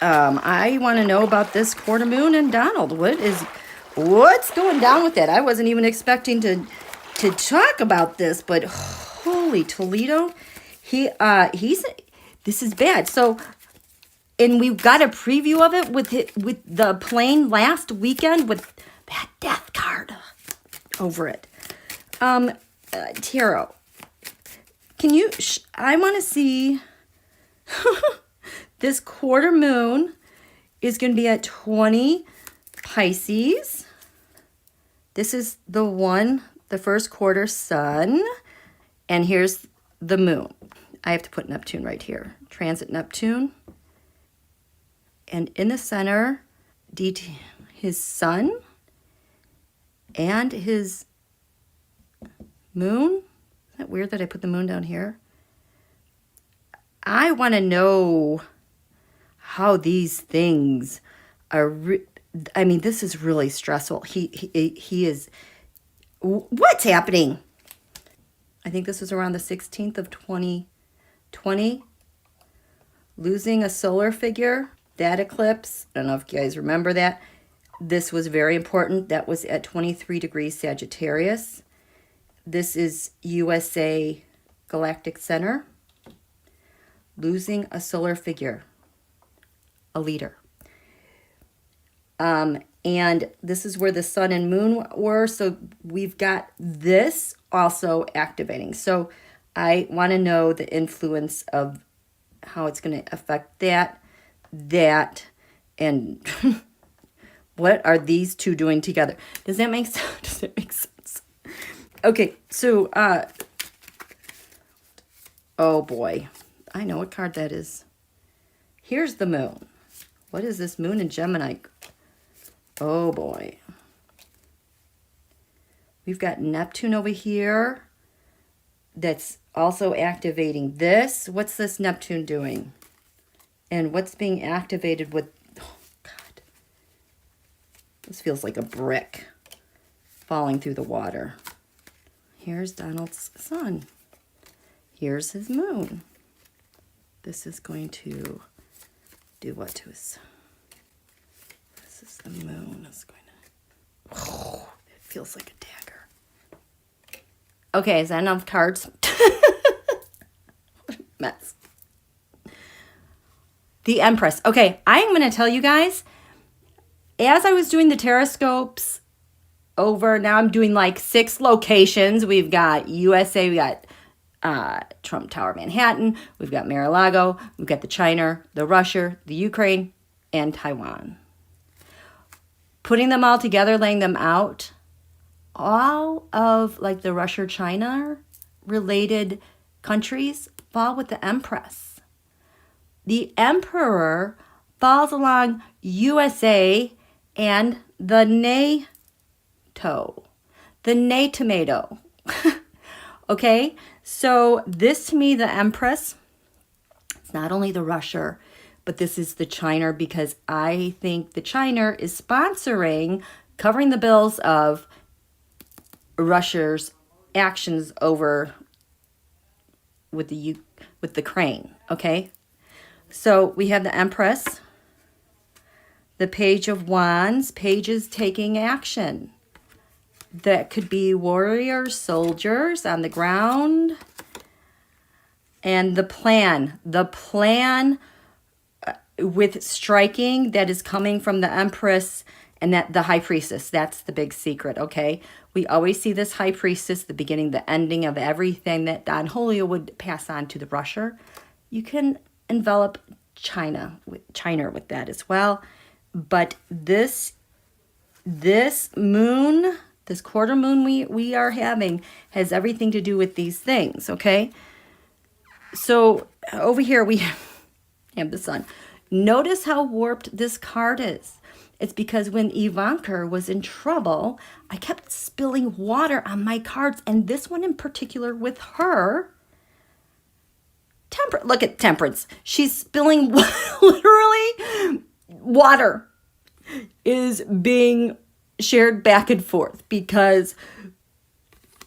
I want to know about this quarter moon and Donald. What's going down with that? I wasn't even expecting to talk about this, but holy Toledo, this is bad. So, and we got a preview of it with the plane last weekend with that death card over it. Tarot, can you? I want to see. This quarter moon is going to be at 20 Pisces. This is the first quarter sun. And here's the moon. I have to put Neptune right here. Transit Neptune. And in the center, his sun and his moon. Is that weird that I put the moon down here? I want to know how these things are. I mean, this is really stressful. He is. What's happening? I think this was around the 16th of 2020. Losing a solar figure, that eclipse. I don't know if you guys remember that. This was very important. That was at 23 degrees Sagittarius. This is USA Galactic Center. Losing a solar figure, a leader. And this is where the sun and moon were. So we've got this also activating. So I want to know the influence of how it's going to affect that, and what are these two doing together? Does that make sense? Does that make sense? Okay, so, oh boy. I know what card that is. Here's the moon. What is this moon in Gemini? Oh boy. We've got Neptune over here. That's also activating this. What's this Neptune doing? And what's being activated with... Oh, God. This feels like a brick falling through the water. Here's Donald's sun. Here's his moon. This is going to do what to his... This is the moon. It's going to... Oh, it feels like a dagger. Okay, is that enough cards? What a mess. The Empress. Okay, I'm going to tell you guys, as I was doing the horoscopes over, now I'm doing like 6 locations. We've got USA, we got Trump Tower, Manhattan, we've got Mar-a-Lago, we've got the China, the Russia, the Ukraine, and Taiwan. Putting them all together, laying them out, all of like the Russia-China related countries fall with the Empress. The Emperor falls along USA and the NATO. The NATO. Okay, so this to me, the Empress, it's not only the Russia, but this is the China, because I think the China is sponsoring, covering the bills of Russia's actions over with the Ukraine, okay? So we have the Empress, the Page of Wands, pages taking action. That could be warriors, soldiers on the ground. And the plan with striking that is coming from the Empress and that the High Priestess. That's the big secret, okay? We always see this High Priestess, the beginning, the ending of everything that Don Julio would pass on to the Russia. You can envelop China with that as well. But this moon, this quarter moon we are having, has everything to do with these things, okay? So over here we have the sun. Notice how warped this card is. It's because when Ivanka was in trouble, I kept spilling water on my cards, and this one in particular with her. Look at Temperance. She's spilling literally water is being shared back and forth, because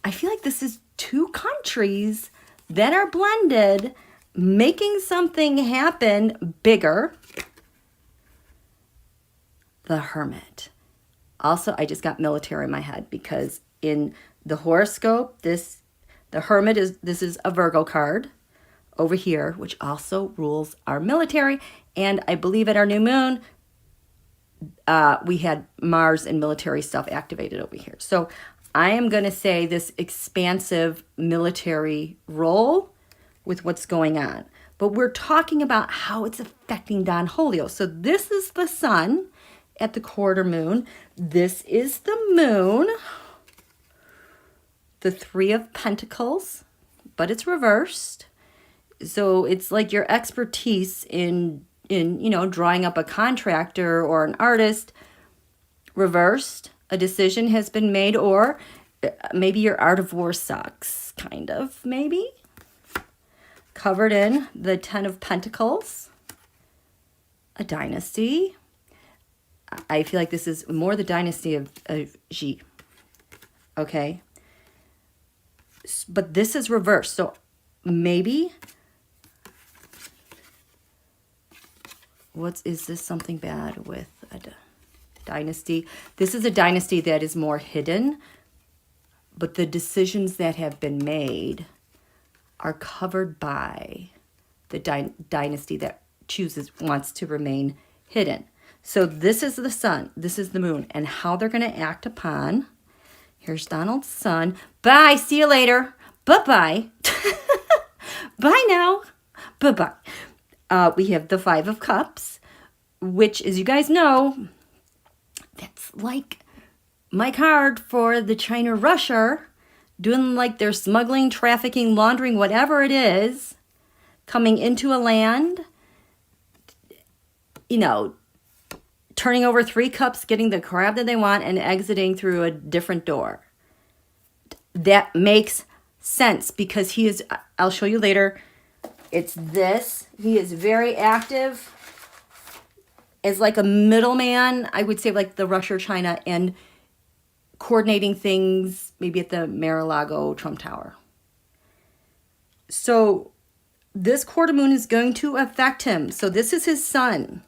I feel like this is 2 countries that are blended, making something happen bigger. the Hermit. Also, I just got military in my head because in the horoscope, the Hermit this is a Virgo card over here, which also rules our military. And I believe at our new moon, we had Mars and military stuff activated over here. So I am going to say this expansive military role with what's going on. But we're talking about how it's affecting Don Julio. So this is the sun at the quarter moon. This is the moon. The Three of Pentacles, but it's reversed. So it's like your expertise in drawing up a contractor or an artist, reversed. A decision has been made, or maybe your art of war sucks, kind of, maybe. Covered in the Ten of Pentacles, a dynasty. I feel like this is more the dynasty of Beij. Okay. But this is reversed. So maybe, is this something bad with a dynasty? This is a dynasty that is more hidden, but the decisions that have been made are covered by the dynasty that wants to remain hidden. So this is the sun, this is the moon, and how they're going to act upon. Here's Donald's sun. Bye, see you later. Bye-bye. Bye now. Bye-bye. We have the Five of Cups, which, as you guys know, that's like my card for the China-Russia, doing like their smuggling, trafficking, laundering, whatever it is, coming into a land, turning over 3 cups, getting the crab that they want, and exiting through a different door. That makes sense because he is, I'll show you later, it's this. He is very active as like a middleman, I would say like the Russia, China, and coordinating things maybe at the Mar-a-Lago Trump Tower. So this quarter moon is going to affect him. So this is his sun.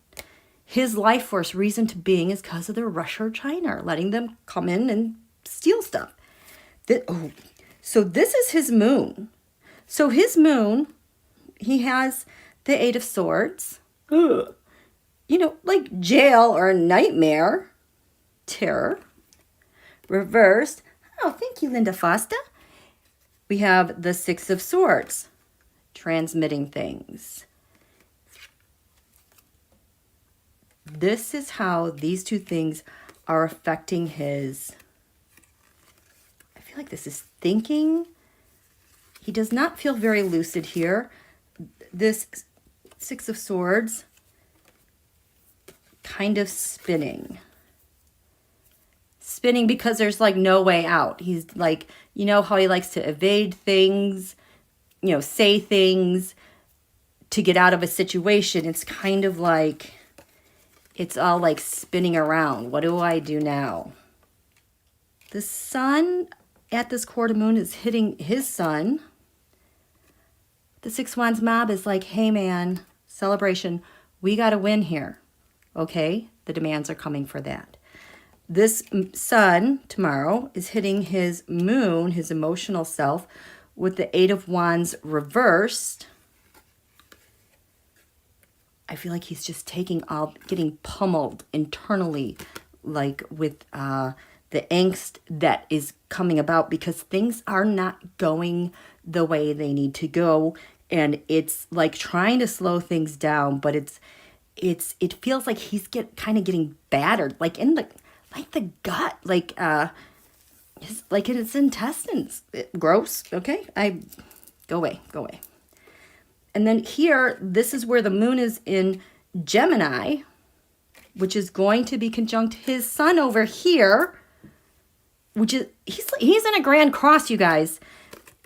His life force, reason to being, is because of the Russia or China, letting them come in and steal stuff. So this is his moon. So his moon, he has the Eight of Swords. Ugh. Like jail or nightmare. Terror. Reversed. Oh, thank you, Linda Foster. We have the Six of Swords. Transmitting things. This is how these two things are affecting his, I feel like this is thinking. He does not feel very lucid here. This Six of Swords kind of spinning. Spinning because there's like no way out. He's like, how he likes to evade things, say things to get out of a situation. It's kind of like, it's all like spinning around. What do I do now? The sun at this quarter moon is hitting his sun. The Six Wands mob is like, hey man, celebration. We got to win here. Okay? The demands are coming for that. This sun tomorrow is hitting his moon, his emotional self, with the Eight of Wands reversed. I feel like he's just getting pummeled internally, like with the angst that is coming about because things are not going the way they need to go. And it's like trying to slow things down, but it feels like he's kind of getting battered, like in the gut, like in his intestines. Gross. Okay, go away. And then here, this is where the moon is in Gemini, which is going to be conjunct his sun over here, which is, he's in a grand cross, you guys.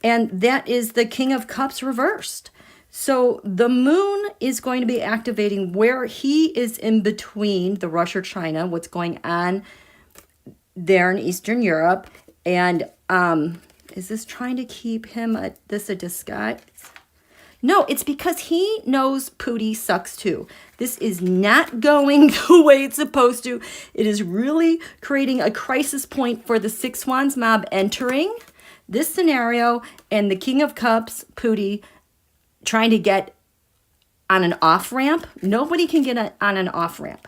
And that is the King of Cups reversed. So the moon is going to be activating where he is in between the Russia, China, what's going on there in Eastern Europe. And is this trying to keep him a disguise? No, it's because he knows Pootie sucks too. This is not going the way it's supposed to. It is really creating a crisis point for the Six Wands mob entering this scenario, and the King of Cups, Pootie, trying to get on an off-ramp. Nobody can get on an off-ramp.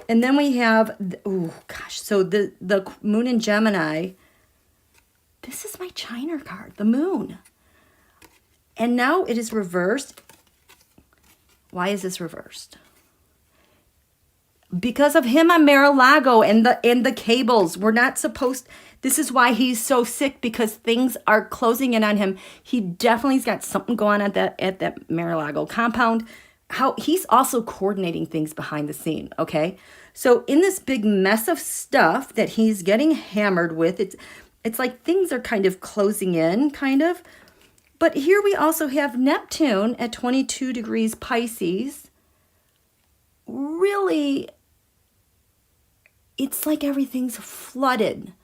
And then we have, oh gosh, so the Moon in Gemini. This is my China card, the Moon. And now it is reversed. Why is this reversed? Because of him on Mar-a-Lago and the cables. We're not supposed. This is why he's so sick, because things are closing in on him. He definitely's got something going on at that Mar-a-Lago compound. How he's also coordinating things behind the scene. Okay, so in this big mess of stuff that he's getting hammered with, it's like things are kind of closing in, kind of. But here we also have Neptune at 22 degrees Pisces. Really, it's like everything's flooded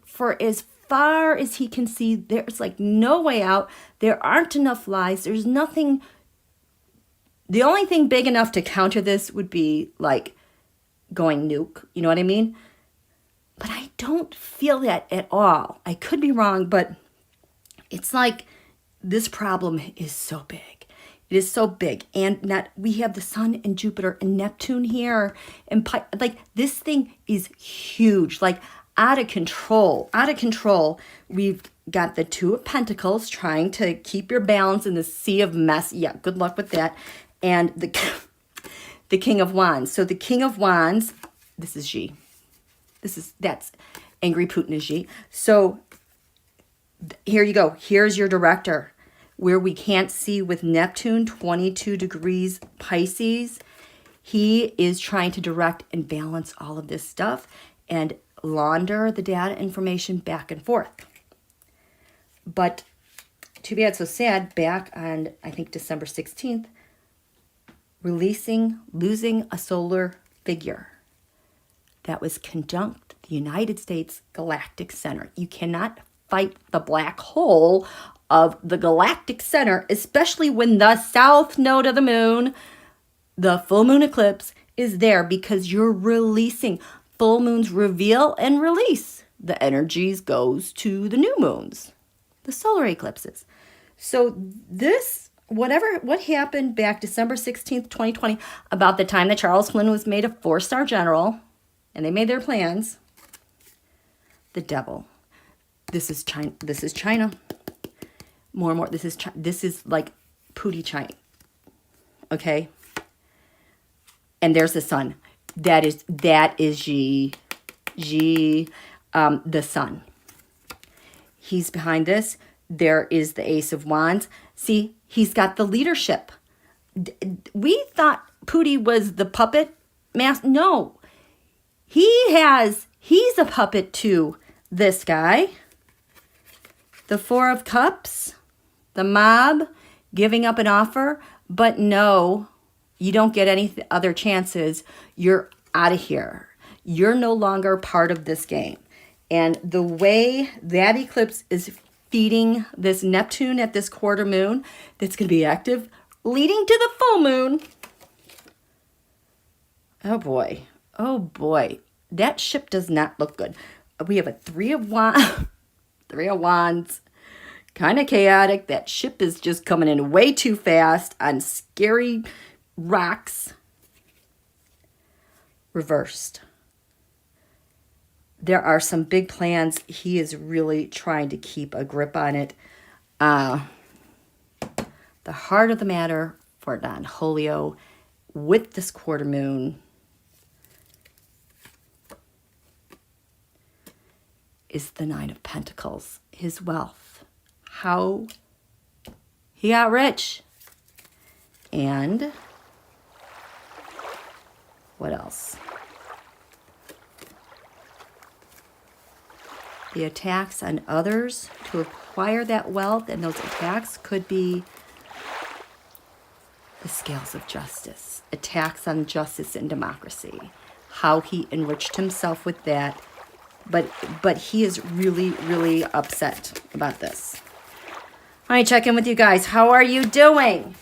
for as far as he can see. There's like no way out. There aren't enough lies. There's nothing. The only thing big enough to counter this would be like going nuke. You know what I mean? But I don't feel that at all. I could be wrong, but it's like this problem is so big. It is so big. And we have the Sun and Jupiter and Neptune here. And like this thing is huge, like out of control, We've got the Two of Pentacles trying to keep your balance in the sea of mess. Yeah, good luck with that. And the King of Wands. So the King of Wands, this is Xi. That's angry Putin is Xi. So here you go. Here's your director, where we can't see with Neptune, 22 degrees Pisces. He is trying to direct and balance all of this stuff and launder the data information back and forth. But too bad, so sad, back on, I think, December 16th, losing a solar figure that was conjunct the United States galactic center. You cannot fight the black hole of the galactic center, especially when the south node of the moon, the full moon eclipse, is there, because you're releasing. Full moons reveal and release. The energies goes to the new moons, the solar eclipses. So this, what happened back December 16th, 2020, about the time that Charles Flynn was made a 4-star general, and they made their plans, the devil. This is China. More and more. This is like Pootie China. Okay? And there's the sun. That is Xi, the sun. He's behind this. There is the Ace of Wands. See, he's got the leadership. We thought Pootie was the puppet master. No. He's a puppet to this guy. The Four of Cups, the mob, giving up an offer, but no, you don't get any other chances. You're out of here. You're no longer part of this game. And the way that eclipse is feeding this Neptune at this quarter moon that's going to be active, leading to the full moon. Oh boy. Oh boy. That ship does not look good. We have a Three of Wands. Kind of chaotic. That ship is just coming in way too fast on scary rocks. Reversed. There are some big plans. He is really trying to keep a grip on it. The heart of the matter for Don Julio with this quarter moon is the Nine of Pentacles. His wealth. How he got rich. And what else? The attacks on others to acquire that wealth, and those attacks could be the scales of justice, attacks on justice and democracy, how he enriched himself with that. But he is really, really upset about this. Let me check in with you guys. How are you doing?